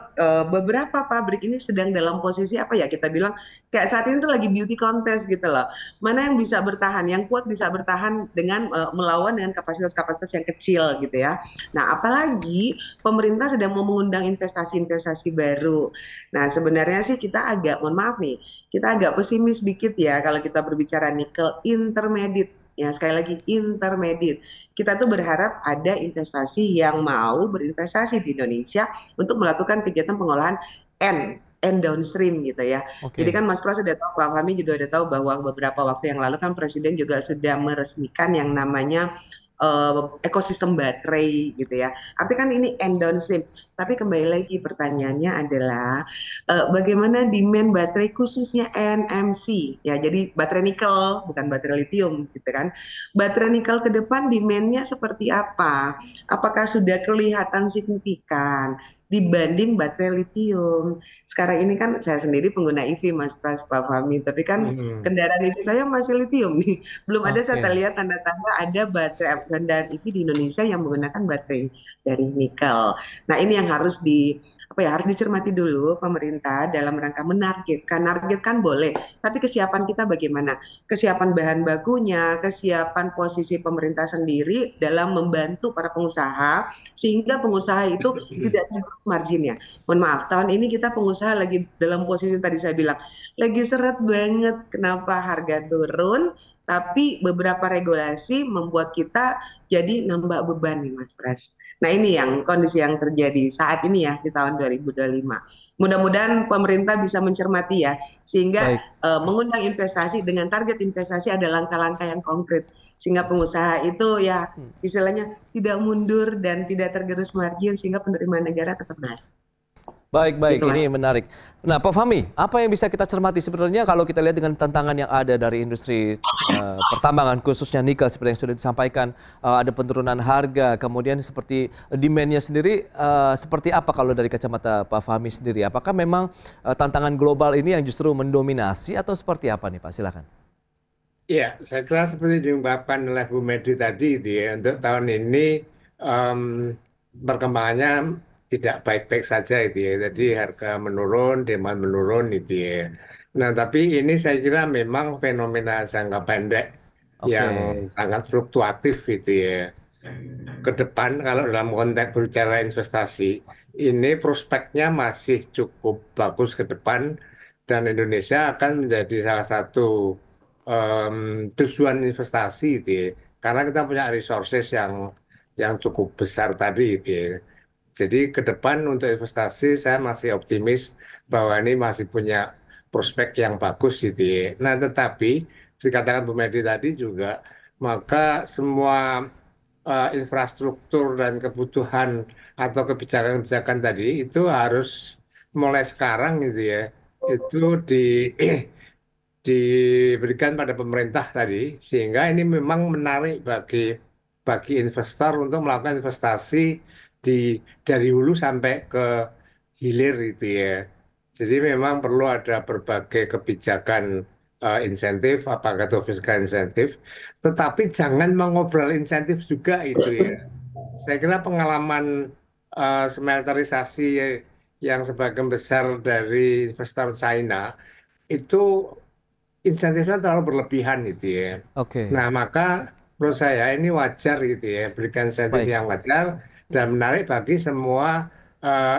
beberapa pabrik ini sedang dalam posisi apa ya, kita bilang kayak saat ini tuh lagi beauty contest gitu loh. Mana yang bisa bertahan, yang kuat bisa bertahan dengan melawan dengan kapasitas-kapasitas yang kecil gitu ya. Nah, apalagi pemerintah sedang mau mengundang investasi-investasi baru. Nah, sebenarnya sih kita agak, mohon maaf nih, kita agak pesimis dikit ya kalau kita berbicara nikel intermediate. Ya, sekali lagi intermediate. Kita tuh berharap ada investasi yang mau berinvestasi di Indonesia untuk melakukan kegiatan pengolahan and downstream gitu ya. Jadi kan Mas Pras sudah tahu, Pak Fahmi juga udah tahu bahwa beberapa waktu yang lalu kan Presiden juga sudah meresmikan yang namanya ekosistem baterai gitu ya. Artinya kan ini end downstream. Tapi kembali lagi pertanyaannya adalah bagaimana demand baterai khususnya NMC ya. Jadi baterai nikel bukan baterai lithium gitu kan. Baterai nikel ke depan demand-nya seperti apa? Apakah sudah kelihatan signifikan dibanding baterai lithium? Sekarang ini kan saya sendiri pengguna EV Mas Pras, Pak Fahmi, tapi kan kendaraan EV saya masih lithium nih. Belum ada saya lihat tanda-tanda ada baterai kendaraan EV di Indonesia yang menggunakan baterai dari nikel. Nah, ini yang harus harus dicermati dulu pemerintah dalam rangka menargetkan boleh, tapi kesiapan kita bagaimana? Kesiapan bahan bakunya, kesiapan posisi pemerintah sendiri dalam membantu para pengusaha sehingga pengusaha itu tidak tergerus marginnya. Mohon maaf, tahun ini kita pengusaha lagi dalam posisi tadi saya bilang lagi seret banget. Kenapa harga turun? Tapi beberapa regulasi membuat kita jadi nambah beban nih Mas Pras. Nah, ini yang kondisi yang terjadi saat ini ya di tahun 2025. Mudah-mudahan pemerintah bisa mencermati ya, sehingga mengundang investasi dengan target investasi ada langkah-langkah yang konkret. Sehingga pengusaha itu ya istilahnya tidak mundur dan tidak tergerus margin sehingga penerimaan negara tetap naik. Baik, ini menarik. Nah, Pak Fahmi, apa yang bisa kita cermati sebenarnya kalau kita lihat dengan tantangan yang ada dari industri pertambangan, khususnya nikel seperti yang sudah disampaikan, ada penurunan harga, kemudian seperti demand-nya sendiri, seperti apa kalau dari kacamata Pak Fahmi sendiri? Apakah memang tantangan global ini yang justru mendominasi atau seperti apa nih Pak? Silakan. Iya, saya kira seperti diungkapkan oleh Bu Medi tadi, untuk tahun ini perkembangannya tidak baik-baik saja itu ya. Jadi harga menurun, demand menurun itu ya. Nah, tapi ini saya kira memang fenomena jangka pendek yang sangat fluktuatif itu ya. Ke depan kalau dalam konteks berbicara investasi, ini prospeknya masih cukup bagus ke depan dan Indonesia akan menjadi salah satu tujuan investasi itu ya. Karena kita punya resources yang cukup besar tadi itu ya. Jadi ke depan untuk investasi saya masih optimis bahwa ini masih punya prospek yang bagus gitu ya. Nah, tetapi dikatakan Bu Medi tadi juga, maka semua infrastruktur dan kebutuhan atau kebijakan-kebijakan tadi itu harus mulai sekarang gitu ya. Itu diberikan pada pemerintah tadi sehingga ini memang menarik bagi investor untuk melakukan investasi dari hulu sampai ke hilir itu ya. Jadi memang perlu ada berbagai kebijakan insentif, apakah itu fiscal insentif, tetapi jangan mengobrol insentif juga itu ya. Saya kira pengalaman smelterisasi yang sebagian besar dari investor China itu insentifnya terlalu berlebihan itu ya. Nah, maka menurut saya ini wajar gitu ya, berikan insentif yang wajar dan menarik bagi semua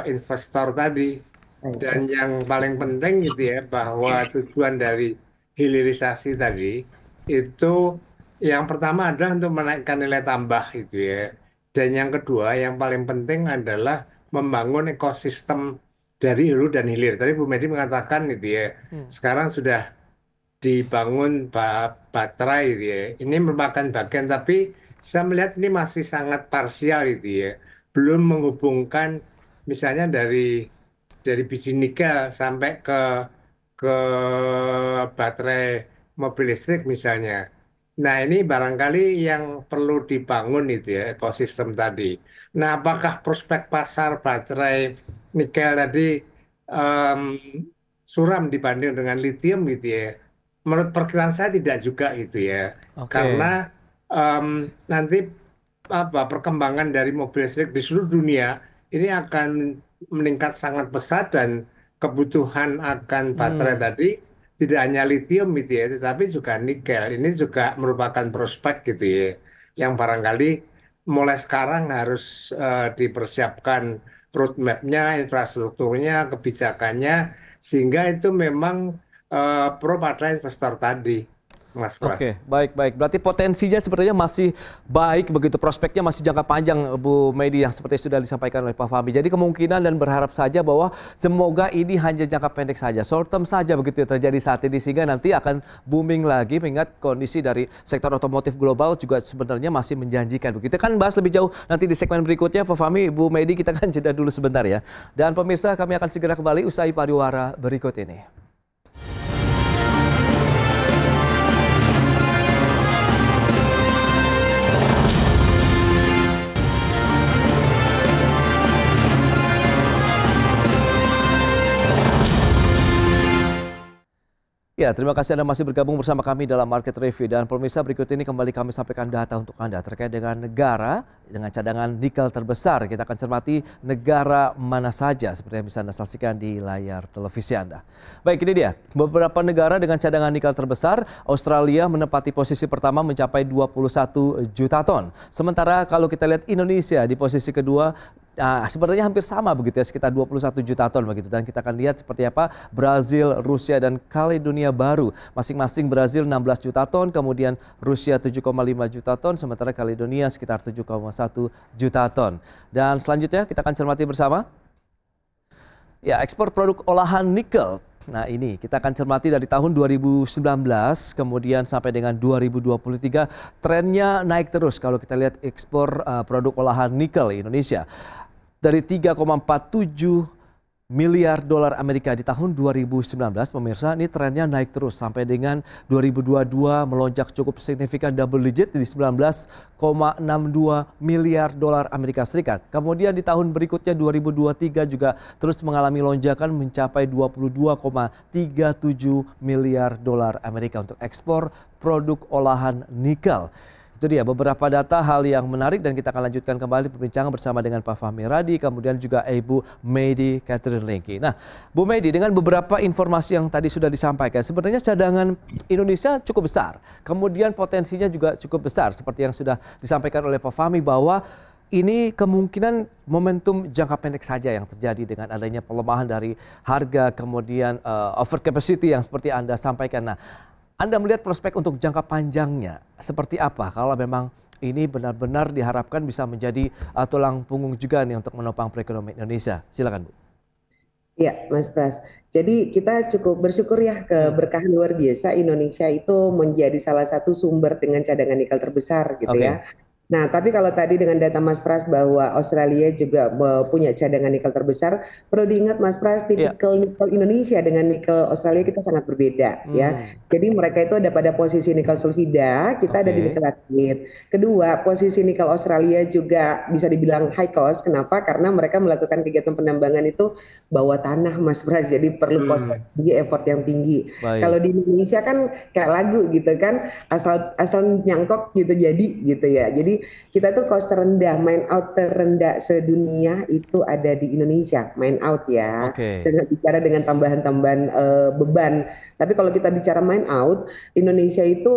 investor tadi. Dan yang paling penting gitu ya, bahwa tujuan dari hilirisasi tadi itu yang pertama adalah untuk menaikkan nilai tambah gitu ya. Dan yang kedua yang paling penting adalah membangun ekosistem dari hulu dan hilir. Tadi Bu Medi mengatakan gitu ya, sekarang sudah dibangun baterai gitu ya. Ini merupakan bagian, tapi saya melihat ini masih sangat parsial gitu ya. belum menghubungkan misalnya dari biji nikel sampai ke baterai mobil listrik misalnya. Nah, ini barangkali yang perlu dibangun itu ya, ekosistem tadi. Nah, apakah prospek pasar baterai nikel tadi em, suram dibanding dengan lithium gitu ya? Menurut perkiraan saya tidak juga gitu ya. Karena nanti perkembangan dari mobil listrik di seluruh dunia ini akan meningkat sangat pesat dan kebutuhan akan baterai tadi tidak hanya lithium gitu ya, tetapi juga nikel. Ini juga merupakan prospek gitu ya, yang barangkali mulai sekarang harus dipersiapkan roadmap-nya, infrastrukturnya, kebijakannya, sehingga itu memang pro pada investor tadi, Mas Pras. Oke, baik. Berarti potensinya sepertinya masih baik begitu, prospeknya masih jangka panjang, Bu Medi, yang seperti sudah disampaikan oleh Pak Fahmi. Jadi kemungkinan dan berharap saja bahwa semoga ini hanya jangka pendek saja, short term saja begitu yang terjadi saat ini, sehingga nanti akan booming lagi, mengingat kondisi dari sektor otomotif global juga sebenarnya masih menjanjikan. Begitu kan bahas lebih jauh nanti di segmen berikutnya, Pak Fahmi, Bu Medi, kita kan jeda dulu sebentar ya. Dan pemirsa, kami akan segera kembali usai pariwara berikut ini. Ya, terima kasih Anda masih bergabung bersama kami dalam Market Review. Dan pemirsa, berikut ini kembali kami sampaikan data untuk Anda terkait dengan negara dengan cadangan nikel terbesar. Kita akan cermati negara mana saja seperti yang bisa Anda saksikan di layar televisi Anda. Baik, ini dia beberapa negara dengan cadangan nikel terbesar. Australia menempati posisi pertama mencapai 21 juta ton. Sementara kalau kita lihat Indonesia di posisi kedua, sebenarnya hampir sama begitu ya, sekitar 21 juta ton begitu. Dan kita akan lihat seperti apa Brazil, Rusia, dan Kaledonia Baru. Masing-masing Brazil 16 juta ton, kemudian Rusia 7,5 juta ton, sementara Kaledonia sekitar 7,1 juta ton. Dan selanjutnya kita akan cermati bersama. Ya, ekspor produk olahan nikel. Nah, ini kita akan cermati dari tahun 2019 kemudian sampai dengan 2023, trennya naik terus kalau kita lihat ekspor produk olahan nikel Indonesia. Dari 3,47 miliar dolar Amerika di tahun 2019, pemirsa, ini trennya naik terus sampai dengan 2022 melonjak cukup signifikan double digit di 19,62 miliar dolar Amerika Serikat. Kemudian di tahun berikutnya 2023 juga terus mengalami lonjakan mencapai 22,37 miliar dolar Amerika untuk ekspor produk olahan nikel. Itu dia beberapa data hal yang menarik, dan kita akan lanjutkan kembali perbincangan bersama dengan Pak Fahmi Radi, kemudian juga Ibu Medi Catherine Lengki. Nah, Bu Medi, dengan beberapa informasi yang tadi sudah disampaikan, sebenarnya cadangan Indonesia cukup besar. Kemudian potensinya juga cukup besar, seperti yang sudah disampaikan oleh Pak Fahmi, bahwa ini kemungkinan momentum jangka pendek saja yang terjadi dengan adanya pelemahan dari harga, kemudian over capacity yang seperti Anda sampaikan. Nah, Anda melihat prospek untuk jangka panjangnya seperti apa kalau memang ini benar-benar diharapkan bisa menjadi tulang punggung juga nih untuk menopang perekonomian Indonesia? Silakan, Bu. Ya, Mas Pras. Jadi kita cukup bersyukur ya, keberkahan luar biasa Indonesia itu menjadi salah satu sumber dengan cadangan nikel terbesar gitu ya. Nah, tapi kalau tadi dengan data Mas Pras bahwa Australia juga punya cadangan nikel terbesar, perlu diingat Mas Pras, tipikal nikel Indonesia dengan nikel Australia kita sangat berbeda ya. Jadi mereka itu ada pada posisi nikel sulfida, kita ada di nikel laterite. Kedua, posisi nikel Australia juga bisa dibilang high cost. Kenapa? Karena mereka melakukan kegiatan penambangan itu bawah tanah, Mas Pras. Jadi perlu cost yang tinggi, effort yang tinggi. Kalau di Indonesia kan kayak lagu gitu kan, asal nyangkok gitu jadi gitu ya. Jadi kita tuh cost terendah, mine out terendah sedunia itu ada di Indonesia, mine out ya. Saya nggak bicara dengan tambahan-tambahan beban. Tapi kalau kita bicara mine out, Indonesia itu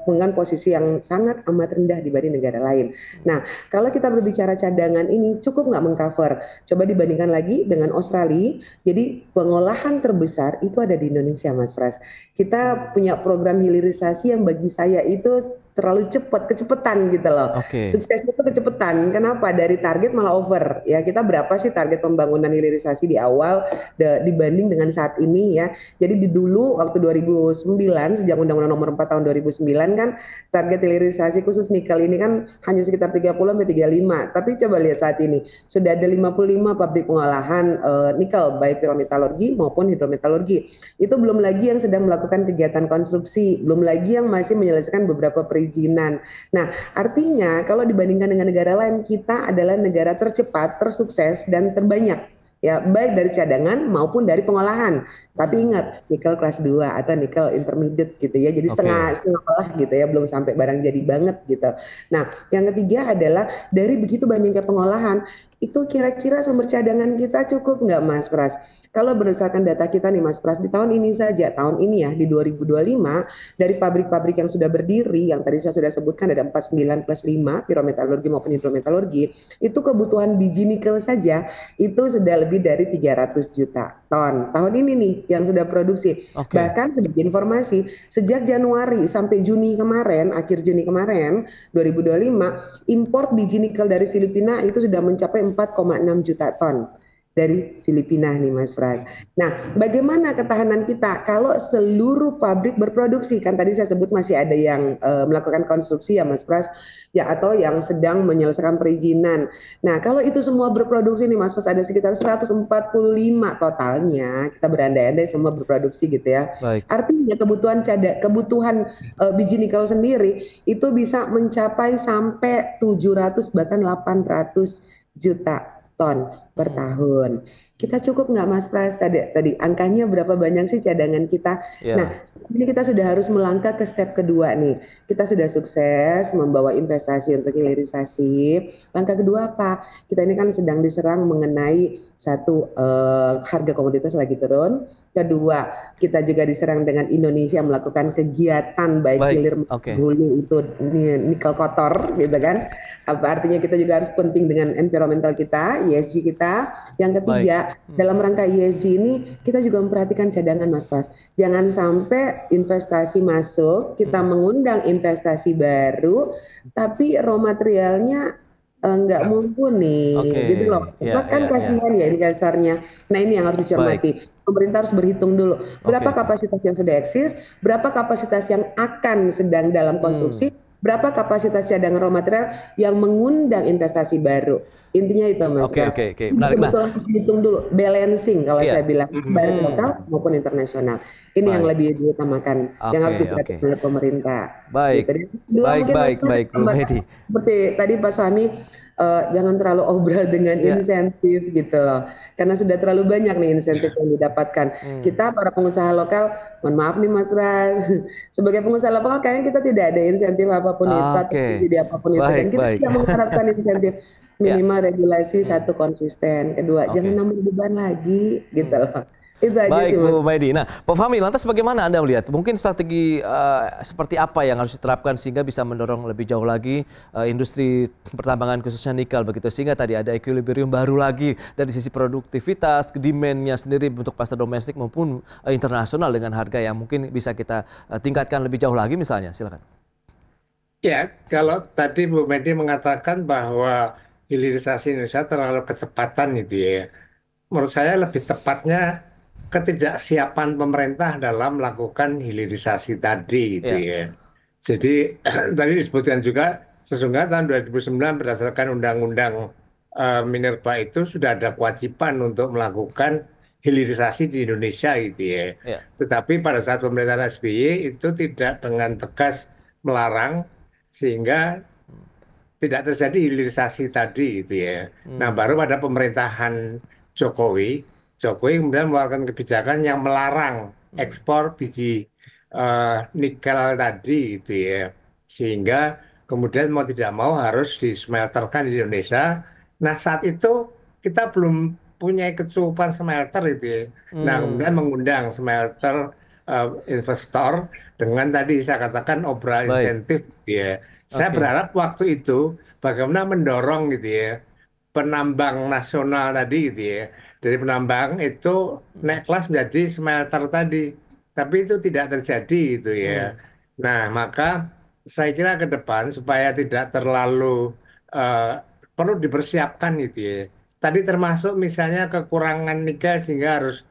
dengan posisi yang sangat amat rendah dibanding negara lain. Nah, kalau kita berbicara cadangan ini cukup nggak mengcover? Coba dibandingkan lagi dengan Australia. Jadi pengolahan terbesar itu ada di Indonesia, Mas Pras. Kita punya program hilirisasi yang bagi saya itu terlalu kecepatan gitu loh. Suksesnya itu kecepatan. Kenapa? Dari target malah over. Ya, kita berapa sih target pembangunan hilirisasi di awal dibanding dengan saat ini ya. Jadi di dulu waktu 2009 sejak Undang-Undang Nomor 4 tahun 2009 kan target hilirisasi khusus nikel ini kan hanya sekitar 30 sampai 35. Tapi coba lihat saat ini sudah ada 55 pabrik pengolahan nikel baik pirometalurgi maupun hidrometalurgi. Itu belum lagi yang sedang melakukan kegiatan konstruksi, belum lagi yang masih menyelesaikan beberapa perizinan. Nah, artinya kalau dibandingkan dengan negara lain, kita adalah negara tercepat, tersukses, dan terbanyak. Ya, baik dari cadangan maupun dari pengolahan. Tapi ingat, nikel kelas 2 atau nikel intermediate gitu ya. Jadi setengah olah gitu ya, belum sampai barang jadi banget gitu. Nah, yang ketiga adalah dari begitu banyaknya pengolahan, itu kira-kira sumber cadangan kita cukup nggak Mas Pras? Kalau berdasarkan data kita nih Mas Pras, di tahun ini saja, tahun ini ya, di 2025, dari pabrik-pabrik yang sudah berdiri, yang tadi saya sudah sebutkan ada 49 plus 5, pirometalurgi maupun hidrometalurgi, itu kebutuhan biji nikel saja, itu sudah lebih dari 300 juta ton. Tahun ini nih, yang sudah produksi. Bahkan sebagai informasi, sejak Januari sampai Juni kemarin, akhir Juni kemarin, 2025, import biji nikel dari Filipina itu sudah mencapai 4,6 juta ton. Dari Filipina nih Mas Pras. Nah, bagaimana ketahanan kita kalau seluruh pabrik berproduksi? Kan tadi saya sebut masih ada yang melakukan konstruksi ya Mas Pras, ya atau yang sedang menyelesaikan perizinan. Nah, kalau itu semua berproduksi nih Mas Pras, ada sekitar 145 totalnya. Kita berandai-andai semua berproduksi gitu ya. Artinya kebutuhan biji nikel sendiri itu bisa mencapai sampai 700 bahkan 800 juta ton per tahun. Kita cukup nggak Mas Pras tadi angkanya berapa banyak sih cadangan kita? Nah, ini kita sudah harus melangkah ke step kedua nih. Kita sudah sukses membawa investasi untuk hilirisasi. Langkah kedua apa? Kita ini kan sedang diserang mengenai satu harga komoditas lagi turun. Kedua, kita juga diserang dengan Indonesia melakukan kegiatan baik hilir hulu itu nikel kotor gitu kan. Apa artinya kita juga harus penting dengan environmental kita, ESG kita. Yang ketiga, dalam rangka ESG ini kita juga memperhatikan cadangan Mas Pras. Jangan sampai investasi masuk, kita mengundang investasi baru, tapi raw materialnya nggak mumpuni, gitu loh. Kan kasihan ya investornya. Nah ini yang harus dicermati. Pemerintah harus berhitung dulu berapa kapasitas yang sudah eksis, berapa kapasitas yang akan sedang dalam konstruksi, berapa kapasitas cadangan raw material yang mengundang investasi baru. Intinya itu Mas. Menarik. Betul harus dihitung dulu, balancing kalau saya bilang, baik lokal maupun internasional. Ini yang lebih diutamakan, yang harus diperhatikan oleh pemerintah. Baik, baik, Bu Medi. Seperti tadi Pak Suhami, jangan terlalu obral dengan insentif gitu loh, karena sudah terlalu banyak nih insentif yang didapatkan. Kita para pengusaha lokal, mohon maaf nih Mas Pras, sebagai pengusaha lokal kayaknya kita tidak ada insentif apapun itu atau jadi apapun itu, dan kita tidak mengharapkan insentif. Minimal regulasi satu konsisten, kedua jangan nambah beban lagi gitu loh. Itu aja baik sih, Bu Medi. Nah, Pak Fahmi, lantas bagaimana Anda melihat? Mungkin strategi seperti apa yang harus diterapkan sehingga bisa mendorong lebih jauh lagi industri pertambangan khususnya nikel begitu, sehingga tadi ada equilibrium baru lagi dari sisi produktivitas, demand-nya sendiri untuk pasar domestik maupun internasional dengan harga yang mungkin bisa kita tingkatkan lebih jauh lagi misalnya. Silakan. Ya, kalau tadi Bu Medi mengatakan bahwa hilirisasi Indonesia terlalu kecepatan gitu ya. Menurut saya lebih tepatnya ketidaksiapan pemerintah dalam melakukan hilirisasi tadi gitu ya. Jadi tadi disebutkan juga sesungguhnya tahun 2009 berdasarkan Undang-Undang Minerba itu sudah ada kewajiban untuk melakukan hilirisasi di Indonesia gitu ya. Tetapi pada saat pemerintahan SBY itu tidak dengan tegas melarang sehingga tidak terjadi hilirisasi tadi gitu ya. Nah, baru pada pemerintahan Jokowi kemudian mengeluarkan kebijakan yang melarang ekspor biji nikel tadi gitu ya. Sehingga kemudian mau tidak mau harus dismelterkan di Indonesia. Nah, saat itu kita belum punya kecukupan smelter itu ya. Nah, kemudian mengundang smelter investor dengan tadi saya katakan obral insentif gitu ya. Saya berharap waktu itu bagaimana mendorong gitu ya penambang nasional tadi gitu ya. Dari penambang itu naik kelas menjadi smelter tadi. Tapi itu tidak terjadi gitu ya. Nah, maka saya kira ke depan supaya tidak terlalu perlu dipersiapkan itu ya. Tadi termasuk misalnya kekurangan nikel sehingga harus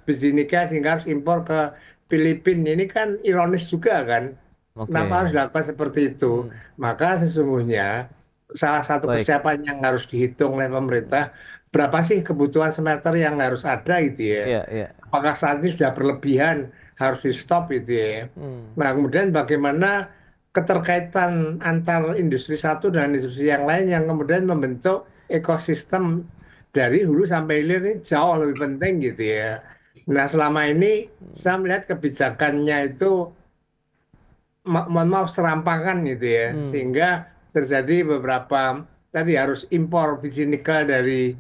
biji nikel sehingga harus impor ke Filipina. Ini kan ironis juga kan. Kenapa harus dilakukan seperti itu? Maka sesungguhnya salah satu kesiapan yang harus dihitung oleh pemerintah, berapa sih kebutuhan smelter yang harus ada gitu ya. Apakah saat ini sudah berlebihan, harus di stop gitu ya. Nah kemudian bagaimana keterkaitan antar industri satu dan industri yang lain yang kemudian membentuk ekosistem dari hulu sampai hilir ini jauh lebih penting gitu ya. Nah selama ini saya melihat kebijakannya itu mohon maaf serampangan gitu ya, sehingga terjadi beberapa tadi harus impor biji nikel dari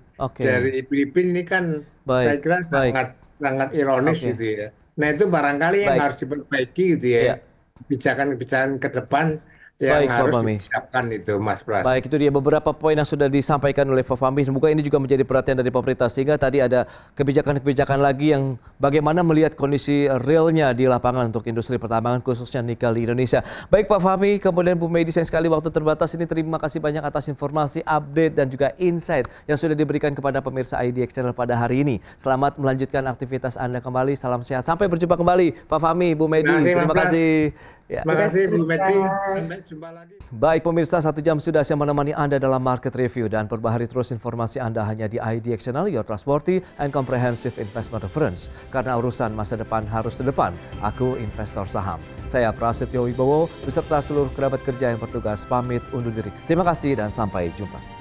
Filipina ini kan saya kira sangat ironis gitu ya. Nah itu barangkali yang harus diperbaiki gitu ya, kebijakan-kebijakan ke depan yang harus disiapkan itu Mas Pras. Baik, itu dia beberapa poin yang sudah disampaikan oleh Pak Fahmi. Semoga ini juga menjadi perhatian dari pemerintah sehingga tadi ada kebijakan-kebijakan lagi yang bagaimana melihat kondisi realnya di lapangan untuk industri pertambangan khususnya nikel di Indonesia. Baik Pak Fahmi, kemudian Bu Medi, sayang sekali waktu terbatas ini, terima kasih banyak atas informasi, update dan juga insight yang sudah diberikan kepada pemirsa IDX Channel pada hari ini. Selamat melanjutkan aktivitas Anda kembali, salam sehat. Sampai berjumpa kembali Pak Fahmi, Bu Medi. Terima kasih. Ya. Terima kasih Bu Medi. Sampai jumpa lagi. Baik pemirsa, 1 jam sudah saya menemani Anda dalam market review dan perbaharui terus informasi Anda hanya di IDX Channel, your trustworthy and comprehensive investment reference. Karena urusan masa depan harus di depan. Aku investor saham. Saya Prasetyo Wibowo beserta seluruh kerabat kerja yang bertugas pamit undur diri. Terima kasih dan sampai jumpa.